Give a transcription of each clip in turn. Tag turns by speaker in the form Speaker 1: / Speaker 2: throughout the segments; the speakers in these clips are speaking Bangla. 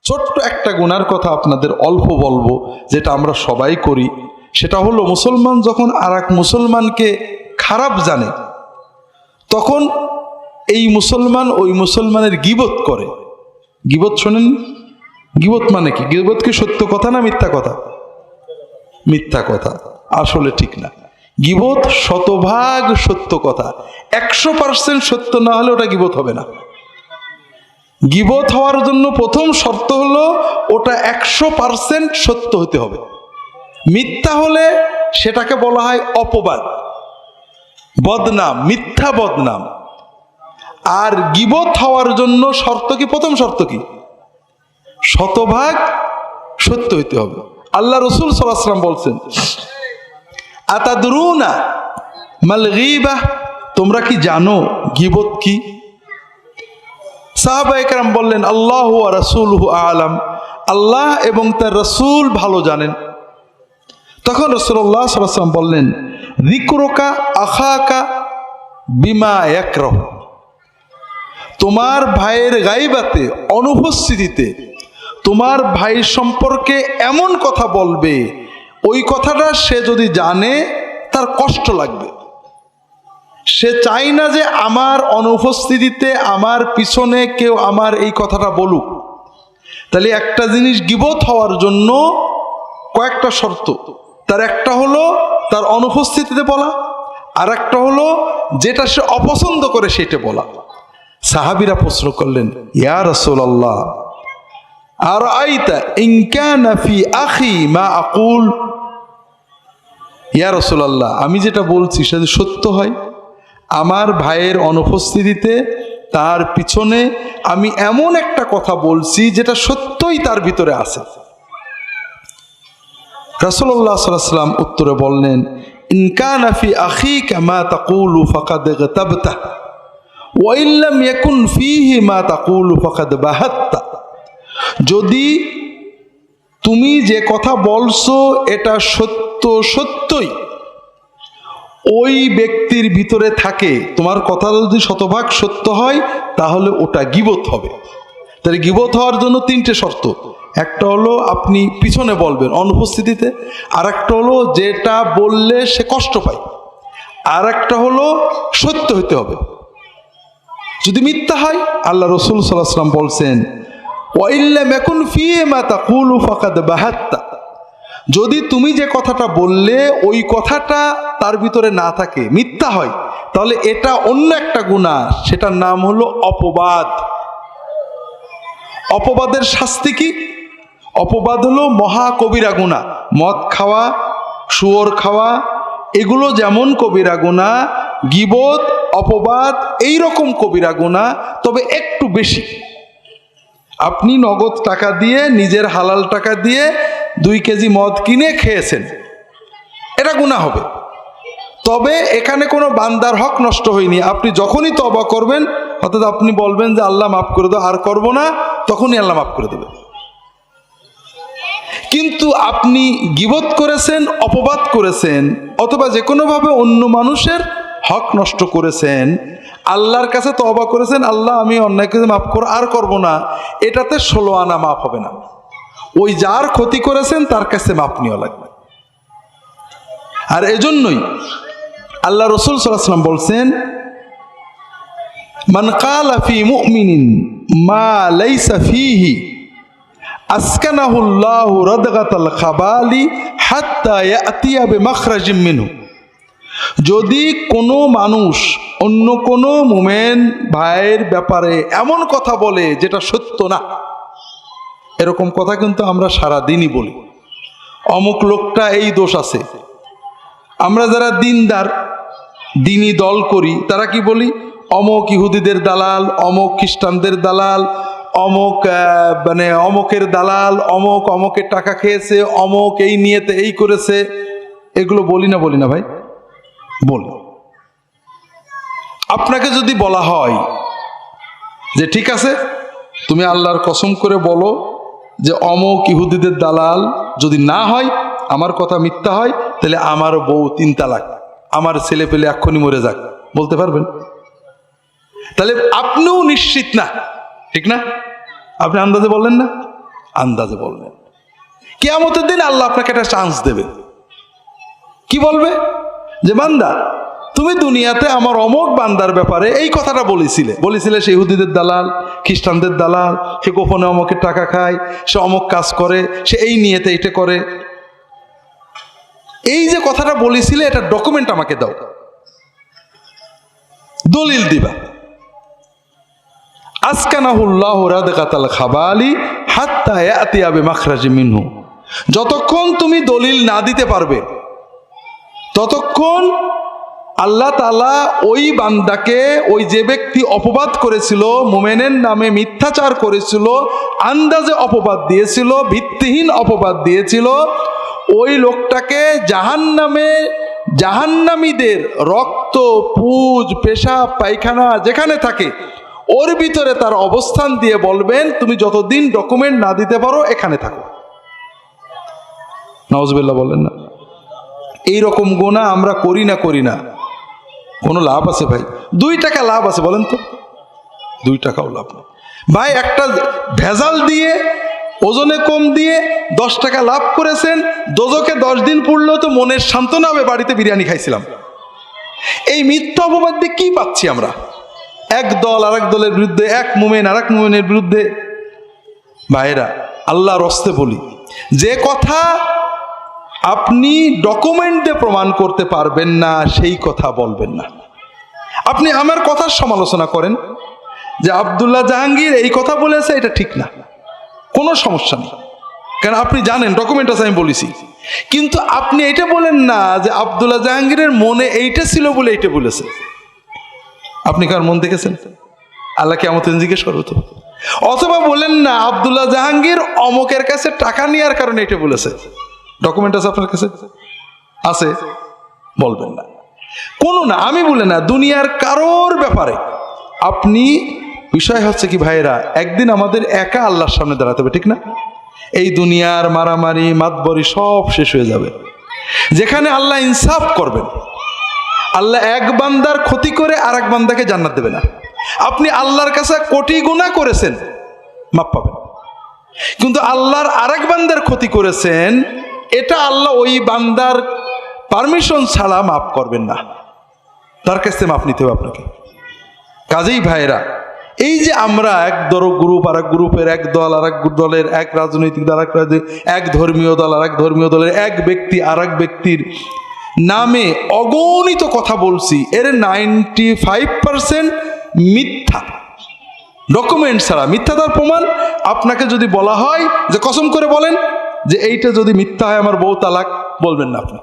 Speaker 1: ছোট্ট একটা গুনার কথা আপনাদের অল্প বলবো, যেটা আমরা সবাই করি। সেটা হলো, মুসলমান যখন আর এক মুসলমানকে খারাপ জানে, তখন এই মুসলমান ওই মুসলমানের গীবত করে। গীবত শোনেন? গীবত মানে কি? গীবত কি সত্য কথা না মিথ্যা কথা? মিথ্যা কথা, আসলে ঠিক না। গীবত শতভাগ সত্য কথা। 100% সত্য না হলে ওটা গীবত হবে না। গীবত হওয়ার জন্য প্রথম শর্ত হলো ওটা 100% সত্য হতে হবে। মিথ্যা হলে সেটাকে বলা হয় অপবাদ, বদনাম, মিথ্যা বদনাম। আর গীবত হওয়ার জন্য শর্ত কি? প্রথম শর্ত কি? শতভাগ সত্য হইতে হবে। আল্লাহ রাসূল সাল্লাল্লাহু আলাইহি ওয়াসাল্লাম বলছেন, আতাদরুনা মাল গীবাহ, তোমরা কি জানো গীবত কি? সাহাবায়ে কেরাম বললেন, আল্লাহু ওয়া রাসূলুহু আ'লাম, আল্লাহ এবং তার রাসূল ভালো জানেন। তখন রাসূলুল্লাহ সাল্লাল্লাহু আলাইহি ওয়াসাল্লাম বললেন, যিকরুকা আখাকা বিমা ইয়াকরাহ, তোমার ভাইয়ের গায়বাতে, অনুপস্থিতিতে তোমার ভাই সম্পর্কে এমন কথা বলবে, ওই কথাটা সে যদি জানে তার কষ্ট লাগবে। সে চায় না যে আমার অনুপস্থিতিতে আমার পিছনে কেউ আমার এই কথাটা বলুক। তাহলে একটা জিনিস গীবত হওয়ার জন্য কয়েকটা শর্ত। তার একটা হলো তার অনুপস্থিতিতে বলা, আর একটা হলো যেটা সে অপছন্দ করে সেটা বলা। সাহাবীরা প্রশ্ন করলেন, ইয়া রাসূলুল্লাহ আরাইতা ইন কানা ফি আখি মা আকুল, ইয়া রাসূলুল্লাহ, আমি যেটা বলছি সেটা সত্য হয়, আমার ভাইয়ের অনুপস্থিতিতে তার পিছনে আমি এমন একটা কথা বলছি যেটা সত্যই তার ভিতরে আছে। রাসূলুল্লাহ সাল্লাল্লাহু আলাইহি ওয়াসাল্লাম উত্তরে বললেন, ইন কানা ফি আখিকা মা তাকুলু ফাকাদ ইগতাবতা ওয়া ইন লাম ইয়াকুন ফীহি মা তাকুলু ফাকাদ বাহাত্তা, যদি তুমি যে কথা বলছো এটা সত্য সত্যই ওই ব্যক্তির ভিতরে থাকে, তোমার কথা যদি শতভাগ সত্য হয় তাহলে ওটা গীবত হবে। তাহলে গীবত হওয়ার জন্য তিনটে শর্ত। একটা হলো আপনি পিছনে বলবেন অনুপস্থিতিতে, আর একটা হলো যেটা বললে সে কষ্ট পায়, আর একটা হলো সত্য হতে হবে। যদি মিথ্যা হয়, আল্লাহ রাসূল সাল্লাল্লাহু আলাইহি ওয়াসাল্লাম বলছেন, ওয়া ইল্লাম ইয়াকুন ফীহি মা তাকুলু ফাকাদ বাহাত্তা, যদি তুমি যে কথাটা বললে ওই কথাটা তার ভিতরে না থাকে, মিথ্যা হয়, তাহলে এটা অন্য একটা গুনাহ, সেটার নাম হলো অপবাদ। অপবাদের শাস্তি কি? অপবাদ হলো মহা কবিরা গুনাহ। মদ খাওয়া, শুয়োর খাওয়া, এগুলো যেমন কবিরা গুনাহ, গীবত, অপবাদ এই রকম কবিরা গুনাহ, তবে একটু বেশি। আপনি নগদ টাকা দিয়ে, নিজের হালাল টাকা দিয়ে 2 কেজি মদ কিনে খেয়েছেন, এটা গুনাহ হবে। তবে এখানে কোনো বান্দার হক নষ্ট হয়নি। আপনি যখনই তওবা করবেন, অর্থাৎ আপনি বলবেন যে আল্লাহ মাফ করে দাও, আর করব না, তখনই আল্লাহ মাফ করে দেবে। কিন্তু আপনি গীবত করেছেন, অপবাদ করেছেন, অথবা যে কোনোভাবে অন্য মানুষের হক নষ্ট করেছেন, আল্লাহর কাছে তওবা করেছেন, আল্লাহ আমি অন্যায় করে মাফ করো, আর করব না, এটাতে 16 আনা মাফ হবে না। ওই যার ক্ষতি করেছেন তার কাছে মাপ নেওয়া লাগবে। আর এজন্যই আল্লাহ রাসূল সাল্লাল্লাহু আলাইহি ওয়াসাল্লাম বলছেন, মান ক্বালা ফি মুমিনিন মা লাইসা ফীহি আসকানাহুল্লাহু রাদগাতাল খাবালি হাত্তা ইয়াতিয়া বিমাখরাজিম মিনহু, যদি কোনো মানুষ অন্য কোনো মুমিন ভাইয়ের ব্যাপারে এমন কথা বলে যেটা সত্য না, এরকম কথা কিন্তু আমরা সারা দিনই বলি, অমুক লোকটা এই দোষ আছে। আমরা যারা দিনদার, দিনী দল করি, তারা কি বলি? অমুক ইহুদিদের দালাল, অমুক খ্রিস্টানদের দালাল, অমুক অমুকের দালাল, অমুক অমুকের টাকা খেয়েছে, অমুক এই নিয়েতে এই করেছে। এগুলো বলি না ভাই? বলি। আপনাকে যদি বলা হয় যে ঠিক আছে, তুমি আল্লাহর কসম করে বলো যে অমুক ইহুদিদের দালাল যদি না হয়, আমার কথা মিথ্যা হয়, তাহলে আমার বউ 3 তালাক, আমার ছেলে পেলে এক্ষুনি মরে যাক, বলতে পারবেন? তাহলে আপনিও নিশ্চিত না, ঠিক না? আপনি আন্দাজে বললেন না, আন্দাজে বললেন। কিয়ামতের দিন আল্লাহ আপনাকে একটা চান্স দেবে। কি বলবে? যে বান্দা, তুমি দুনিয়াতে আমার অমুক বান্দার ব্যাপারে এই কথাটা বলেছিলে সে ইহুদিদের দালাল, খ্রিস্টানদের দালাল, সে গোপনে অমুকের টাকা খায়, সে অমুক কাজ করে, সে এই নিয়েতে এটা করে। এই যে কথাটা বলেছিলে এটা ডকুমেন্ট আমাকে দাও, দলিল দিবা। আসকানাহুল্লাহু রাদকাতাল খাবালি হাত্তা ইয়াতিয়া বিমাখরাজি মিনহু। যতক্ষণ তুমি দলিল না দিতে পারবে ততক্ষণ আল্লাহ তাআলা ওই বান্দাকে, ওই যে ব্যক্তি অপবাদ করেছিল, মুমিনের নামে মিথ্যাচার করেছিল, আন্দাজে অপবাদ দিয়েছিল, ভিত্তিহীন অপবাদ দিয়েছিল, ওই লোকটাকে জাহান্নামীদের রক্ত, পুজ, পেশাব, পায়খানা যেখানে থাকে ওর ভিতরে তার অবস্থান দিয়ে বলবেন, তুমি যতদিন ডকুমেন্ট না দিতে পারো এখানে থাকো। নাউজুবিল্লাহ বললেন না? এইরকম গুনাহ আমরা করি না, কোনো লাভ আছে ভাই? 2 টাকা লাভ আছে বলেন তো? 2 টাকাও লাভ নেই ভাই। একটা ভেজাল দিয়ে, ওজনে কম দিয়ে 10 টাকা লাভ করেছেন, দোজখে 10 দিন পড়লেও তো মনের সান্ত্বনা হবে, বাড়িতে বিরিয়ানি খাইছিলাম। এই মিথ্যা অপবাদ দিয়ে কি পাচ্ছি আমরা? এক দল আরেক দলের বিরুদ্ধে, এক মুমিন আরেক মুমিনের বিরুদ্ধে। ভাইরা, আল্লাহর হস্তে বলি, যে কথা আপনি ডকুমেন্ট দিয়ে প্রমাণ করতে পারবেন না সেই কথা বলবেন না। আপনি আমার কথার সমালোচনা করেন যে আব্দুল্লাহ জাহাঙ্গীর এই কথা বলেছে, এটা ঠিক না, কোনো সমস্যা নেই, কারণ আপনি জানেন ডকুমেন্ট আছে আমি বলেছি। কিন্তু আপনি এটা বলেন না যে আব্দুল্লাহ জাহাঙ্গীরের মনে এইটা ছিল বলে এইটা বলেছে। আপনি কার মন দেখেছেন? আল্লাহ কিয়ামত জিজ্ঞেস করবে তো। অথবা বলেন না আব্দুল্লাহ জাহাঙ্গীর অমুকের কাছে টাকা নেওয়ার কারণে এটা বলেছে। ডকুমেন্ট আছে আপনার কাছে? আছে? বলবেন না, কোনো না। আমি বলে না, দুনিয়ার কারোর ব্যাপারে আপনি, বিষয় হচ্ছে কি ভাইরা, একদিন আমাদের একা আল্লাহর সামনে দাঁড়াতে হবে, ঠিক না? এই দুনিয়ার মারামারি, মাতবরি সব শেষ হয়ে যাবে, যেখানে আল্লাহ ইনসাফ করবেন। আল্লাহ এক বান্দার ক্ষতি করে আর এক বান্দাকে জান্নাত দেবে না। আপনি আল্লাহর কাছে কোটি গুনাহ করেছেন, মাপ পাবেন, কিন্তু আল্লাহর আরেক বান্দার ক্ষতি করেছেন, এটা আল্লাহ ওই বান্দার পারমিশন ছাড়া মাফ করবেন না, তার কাছ থেকে মাপ নিতে হবে আপনাকে। কাজেই ভাইরা, এই যে আমরা এক গ্রুপ আর এক গ্রুপের, এক দল আর এক দলের, এক রাজনৈতিক দল আর এক ধর্মীয় দল আর এক ধর্মীয় দলের, এক ব্যক্তি আর এক ব্যক্তির নামে অগণিত কথা বলছি, এর 95% মিথ্যা, ডকুমেন্ট ছাড়া। মিথ্যাটার প্রমাণ আপনাকে যদি বলা হয় যে কসম করে বলেন যে এইটা যদি মিথ্যা হয় আমার বউ তালাক, বলবেন না আপনি।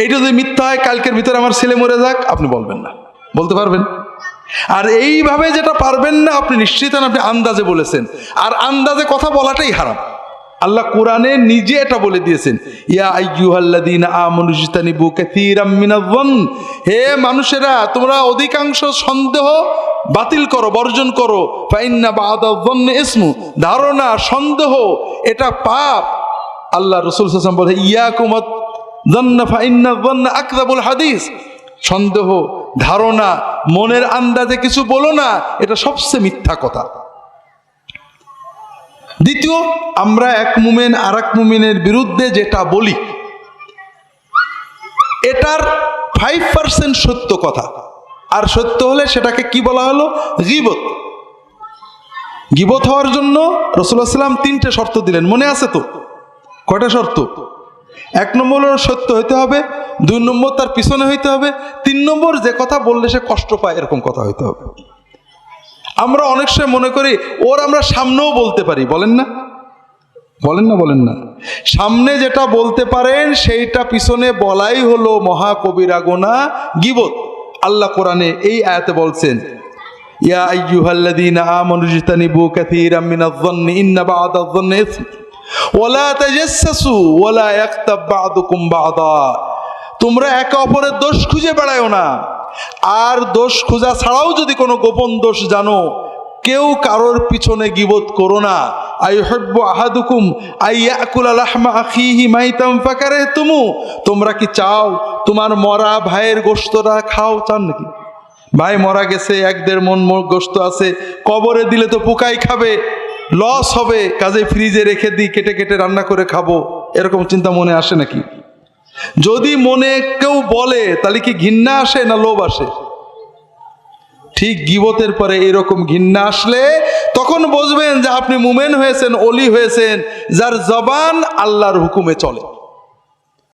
Speaker 1: এইটা যদি মিথ্যা হয় কালকের ভিতরে আমার ছেলে মরে যাক, আপনি বলবেন না। বলতে পারবেন? আর এইভাবে যেটা পারবেন না, আপনি নিশ্চিত আপনি আন্দাজে বলেছেন, আর আন্দাজে কথা বলাটাই হারাম। আল্লাহ কোরআনে নিজে এটা বলে দিয়েছেন, ইয়া আইয়ুহাল্লাযীনা আমানু ইজতানিবু কাসীরাম মিনায-যন্ন, হে মানুষেরা তোমরা অধিকাংশ সন্দেহ বাতিল করো, বর্জন করো। ফাইন্না বা'দায-যন্নি ইসমু, ধারণা, সন্দেহ এটা পাপ। আল্লাহ রাসূল সাল্লাল্লাহু আলাইহি ওয়াসাল্লাম বলে ইয়াকুমুয-যন্না ফাইন্নায-যন্না আকযাবুল হাদিস, সন্দেহ, ধারণা, মনের আন্দাজে কিছু বলো না, এটা সবচেয়ে মিথ্যা কথা। দ্বিতীয়, আমরা এক মুমিন আর এক মুমিনের বিরুদ্ধে যেটা বলি এটার 5% সত্য কথা, আর সত্য হলে সেটাকে কি বলা হলো? গীবত। গীবত হওয়ার জন্য রাসূলুল্লাহ সাল্লাল্লাহু আলাইহি ওয়াসাল্লাম 3টে শর্ত দিলেন, মনে আছে তো? কয়টা শর্ত? 1 নম্বর সত্য হইতে হবে, 2 নম্বর তার পিছনে হইতে হবে, 3 নম্বর যে কথা বললে সে কষ্ট পায় এরকম কথা হইতে হবে। আমরা অনেক সময় মনে করি ওর আমরা সামনেও বলতে পারি, বলেন না? বলেন না? সামনে যেটা বলতে পারেন সেইটা পিছনে বলাই হলো মহাকবিরা গুনাহ, গীবত। আল্লাহ কোরআনে এই আয়াতে বলছেন, ইয়া আইয়ুহাল্লাযীনা আমানু ইজতানিবু কাসীরাম মিনায-যন্নি ইন্না বা'দায-যন্নি ইসম ওয়ালা তাজাসসু ওয়ালা ইয়াগতাব বা'দুকুম বা'দা। তোমরা একে অপরের দোষ খুঁজে বেড়ায়ো না, আর দোষ খোঁজা ছাড়াও যদি কোনো গোপন দোষ জানো, কেউ কারোর পিছনে গীবত করো না। আইয়ুহিব্বু আহাদুকুম আইয়াকুলা লাহমা আখিহি মাইতাম ফাকারিহতুমু, তোমরা কি চাও তোমার মরা ভাইয়ের গোশতটা খাও? চান নাকি? ভাই মরা গেছে, 1-1.5 মণ গোশত আছে, কবরে দিলে তো পোকাই খাবে, লস হবে, কাজে ফ্রিজে রেখে দিই, কেটে কেটে রান্না করে খাবো, এরকম চিন্তা মনে আসে নাকি? যদি মনে কেউ বলে তাহলে কি ঘৃণা আসে না লোভ আসে? ঠিক গীবতের পরে এরকম ঘৃণা আসলে তখন বুঝবেন যে আপনি মুমিন হয়েছেন, ওলি হয়েছেন, যার জবান আল্লাহর হুকুমে চলে।